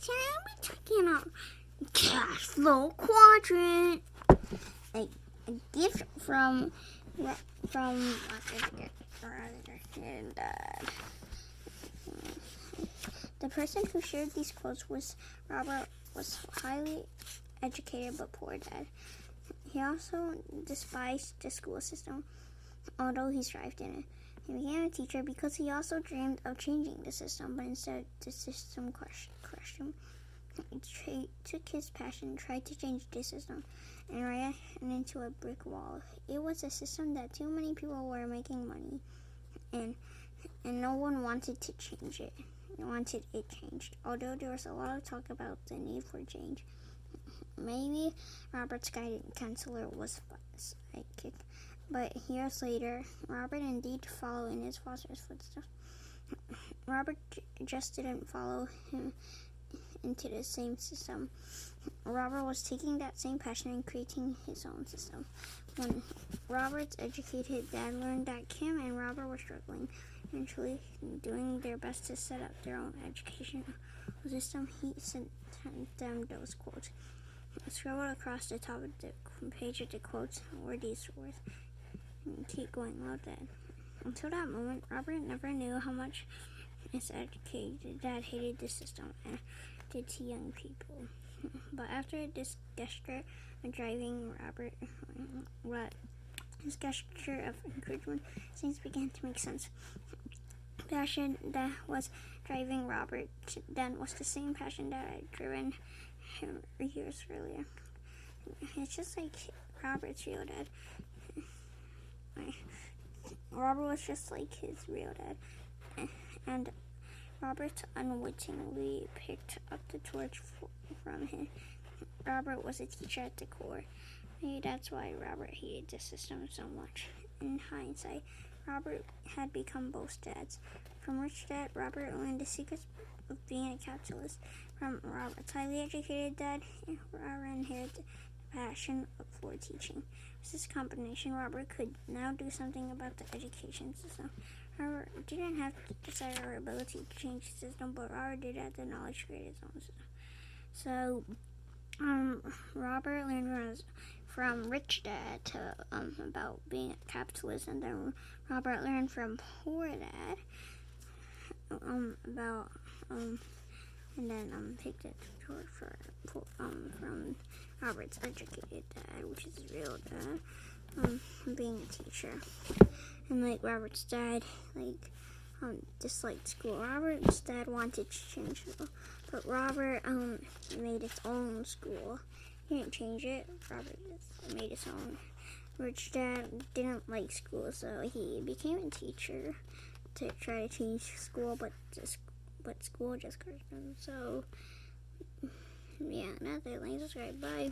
Today we're talking about cash flow quadrant. A gift from the person who shared these quotes was Robert. Was highly educated but poor dad. He also despised the school system, although he thrived in it. He became a teacher because he also dreamed of changing the system, but instead the system crushed him. He took his passion and tried to change the system and ran into a brick wall. It was a system that too many people were making money, and no one wanted to change it. Wanted it changed, although there was a lot of talk about the need for change. Maybe Robert's guidance counselor was psychic, but years later, Robert indeed followed in his father's footsteps. Robert just didn't follow him into the same system. Robert was taking that same passion and creating his own system. When Robert's educated dad learned that Kim and Robert were struggling, eventually doing their best to set up their own educational system, he sent them those quotes. Scrolled across the top of the page of the quotes were these words: "Keep going, well dad." Until that moment, Robert never knew how much his educated dad hated the system and did to young people. But after this gesture of driving his gesture of encouragement, things began to make sense. The passion that was driving Robert then was the same passion that had driven him years earlier. It's just like Robert's real dad. Robert was just like his real dad, and Robert unwittingly picked up the torch from him. Robert was a teacher at the core. Maybe that's why Robert hated the system so much. In hindsight, Robert had become both dads. From Rich Dad, Robert learned the secrets of being a capitalist. From Robert's highly educated dad, Robert inherited the passion for teaching. With this combination, Robert could now do something about the education system. Robert didn't have the desire or ability to change the system, but Robert did have the knowledge to create his own system. So, Robert learned from Rich Dad to about being a capitalist, and then Robert learned from Poor Dad about and then picked it from Robert's educated dad, which is his real dad, being a teacher. And like Robert's dad, disliked school. Robert's dad wanted to change school, but Robert made his own school. He didn't change it. Robert just made his own. Rich Dad didn't like school, so he became a teacher to try to change school, but school just crushed him. So yeah, that's it. Like, subscribe. Bye.